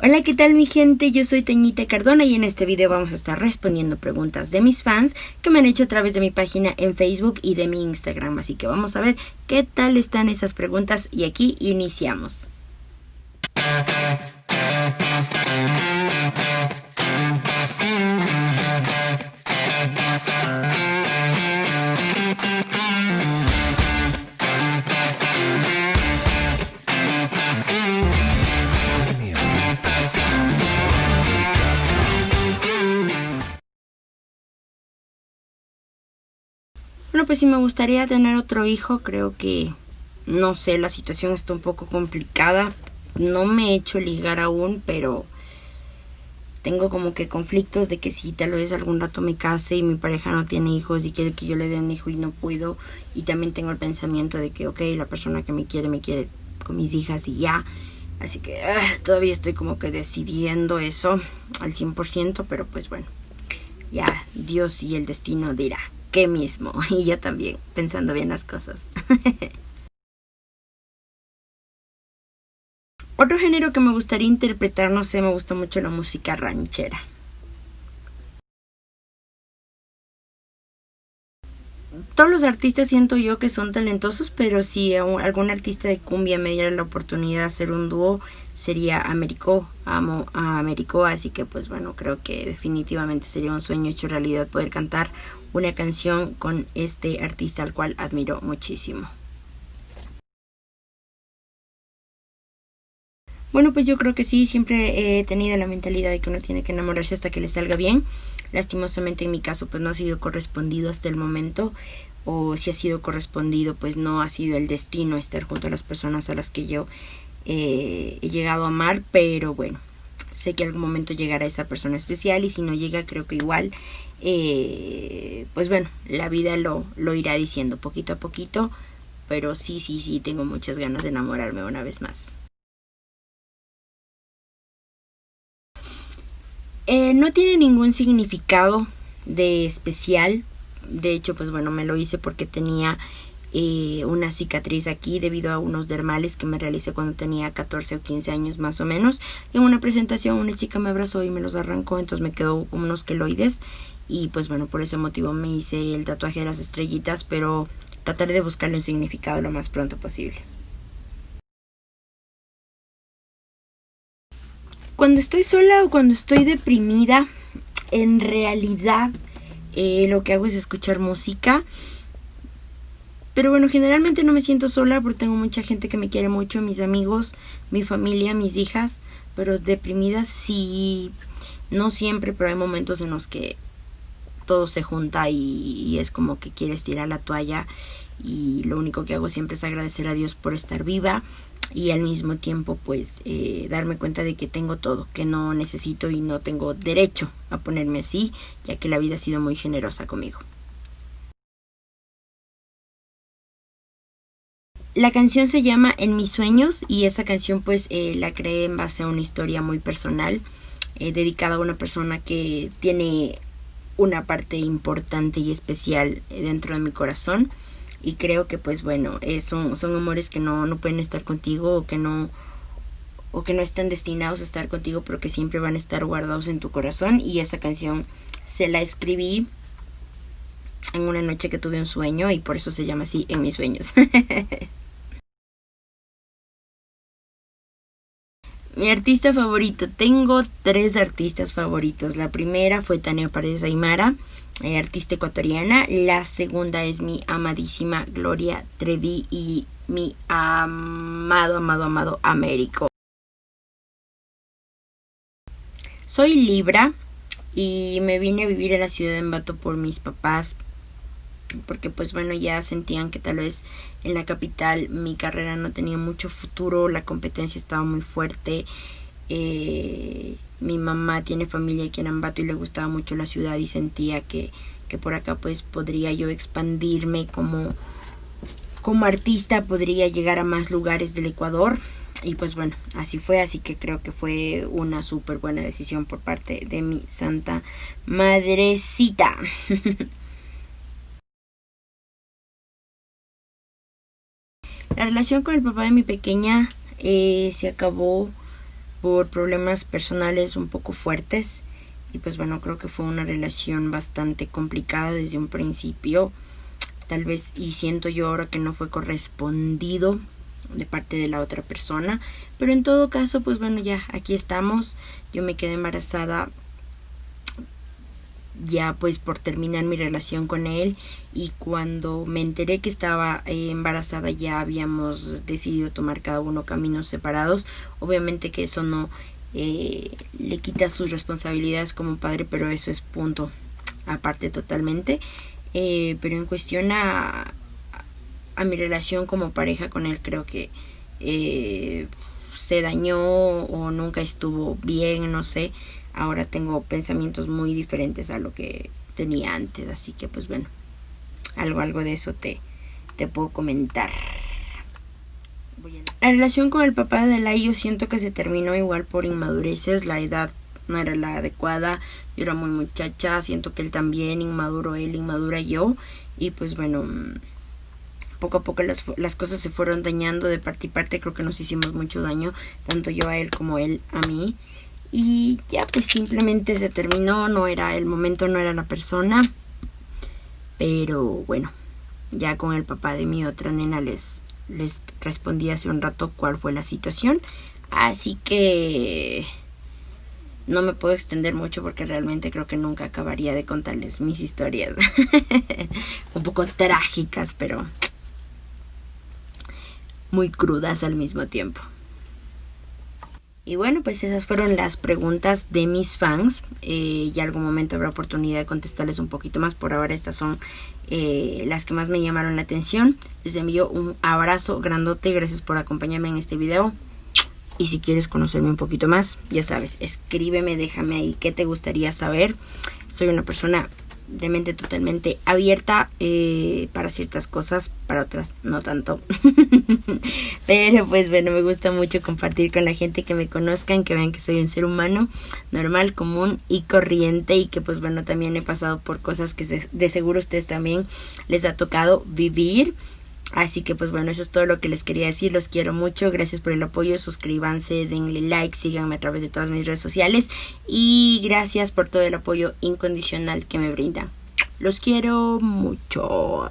Hola, ¿qué tal mi gente? Yo soy Teñita Cardona y en este video vamos a estar respondiendo preguntas de mis fans que me han hecho a través de mi página en Facebook y de mi Instagram. Así que vamos a ver qué tal están esas preguntas y aquí iniciamos. Bueno, pues si me gustaría tener otro hijo, creo que, no sé, la situación está un poco complicada. No me he hecho ligar aún, pero tengo como que conflictos de que si tal vez algún rato me case y mi pareja no tiene hijos y quiere que yo le dé un hijo y no puedo. Y también tengo el pensamiento de que, ok, la persona que me quiere con mis hijas y ya. Así que todavía estoy como que decidiendo eso al 100%, pero pues bueno, ya Dios y el destino dirá qué mismo. Y yo también, pensando bien las cosas. Otro género que me gustaría interpretar, no sé, me gusta mucho la música ranchera. Todos los artistas siento yo que son talentosos, pero si algún artista de cumbia me diera la oportunidad de hacer un dúo, sería Américo. Amo a Américo, así que pues bueno, creo que definitivamente sería un sueño hecho realidad poder cantar una canción con este artista al cual admiro muchísimo. Bueno, pues yo creo que sí, siempre he tenido la mentalidad de que uno tiene que enamorarse hasta que le salga bien. Lastimosamente en mi caso pues no ha sido correspondido hasta el momento, o si ha sido correspondido pues no ha sido el destino estar junto a las personas a las que yo he llegado a amar, pero bueno, sé que algún momento llegará esa persona especial y si no llega creo que igual, pues bueno, la vida lo irá diciendo poquito a poquito, pero sí, tengo muchas ganas de enamorarme una vez más. No tiene ningún significado de especial. De hecho, pues bueno, me lo hice porque tenía una cicatriz aquí debido a unos dermales que me realicé cuando tenía 14 o 15 años más o menos. En una presentación una chica me abrazó y me los arrancó, entonces me quedó como unos queloides. Y pues bueno, por ese motivo me hice el tatuaje de las estrellitas, pero trataré de buscarle un significado lo más pronto posible. Cuando estoy sola o cuando estoy deprimida, en realidad lo que hago es escuchar música. Pero bueno, generalmente no me siento sola porque tengo mucha gente que me quiere mucho, mis amigos, mi familia, mis hijas. Pero deprimida sí, no siempre, pero hay momentos en los que todo se junta y es como que quieres tirar la toalla. Y lo único que hago siempre es agradecer a Dios por estar viva y al mismo tiempo pues darme cuenta de que tengo todo, que no necesito y no tengo derecho a ponerme así, ya que la vida ha sido muy generosa conmigo. La canción se llama En mis sueños y esa canción pues la creé en base a una historia muy personal, dedicada a una persona que tiene una parte importante y especial dentro de mi corazón. Y creo que pues bueno, son amores que no pueden estar contigo o que no están destinados a estar contigo, pero que siempre van a estar guardados en tu corazón. Y esa canción se la escribí en una noche que tuve un sueño y por eso se llama así, En mis sueños. Mi artista favorito. Tengo tres artistas favoritos. La primera fue Tania Paredes Aymara, artista ecuatoriana. La segunda es mi amadísima Gloria Trevi y mi amado Américo. Soy Libra y me vine a vivir a la ciudad de Ambato por mis papás, porque pues bueno, ya sentían que tal vez en la capital mi carrera no tenía mucho futuro, la competencia estaba muy fuerte. Mi mamá tiene familia aquí en Ambato y le gustaba mucho la ciudad y sentía que por acá pues podría yo expandirme como artista, podría llegar a más lugares del Ecuador. Y pues bueno, así fue, así que creo que fue una súper buena decisión por parte de mi santa madrecita. La relación con el papá de mi pequeña se acabó por problemas personales un poco fuertes. Y pues bueno, creo que fue una relación bastante complicada desde un principio. Tal vez, y siento yo ahora que no fue correspondido de parte de la otra persona. Pero en todo caso, pues bueno, ya aquí estamos. Yo me quedé embarazada ya pues por terminar mi relación con él, y cuando me enteré que estaba embarazada ya habíamos decidido tomar cada uno caminos separados. Obviamente que eso no le quita sus responsabilidades como padre, pero eso es punto aparte totalmente. Pero en cuestión a mi relación como pareja con él, creo que se dañó o nunca estuvo bien, no sé. Ahora tengo pensamientos muy diferentes a lo que tenía antes, así que pues bueno, algo de eso te puedo comentar. La relación con el papá de Adelaide, yo siento que se terminó igual por inmadureces. La edad no era la adecuada, yo era muy muchacha, siento que él también, inmaduro él, inmadura yo, y pues bueno, poco a poco las cosas se fueron dañando de parte y parte. Creo que nos hicimos mucho daño, tanto yo a él como él a mí, y ya pues simplemente se terminó. No era el momento, no era la persona, pero bueno, ya con el papá de mi otra nena les respondí hace un rato cuál fue la situación, así que no me puedo extender mucho porque realmente creo que nunca acabaría de contarles mis historias un poco trágicas, pero muy crudas al mismo tiempo. Y bueno, pues esas fueron las preguntas de mis fans. Ya algún momento habrá oportunidad de contestarles un poquito más. Por ahora estas son las que más me llamaron la atención. Les envío un abrazo grandote. Gracias por acompañarme en este video. Y si quieres conocerme un poquito más, ya sabes, escríbeme, déjame ahí qué te gustaría saber. Soy una persona de mente totalmente abierta para ciertas cosas, para otras no tanto. Pero pues bueno, me gusta mucho compartir con la gente, que me conozcan, que vean que soy un ser humano normal, común y corriente, y que pues bueno, también he pasado por cosas que de seguro a ustedes también les ha tocado vivir. Así que pues bueno, eso es todo lo que les quería decir. Los quiero mucho, gracias por el apoyo. Suscríbanse, denle like, síganme a través de todas mis redes sociales, y gracias por todo el apoyo incondicional que me brindan. Los quiero mucho.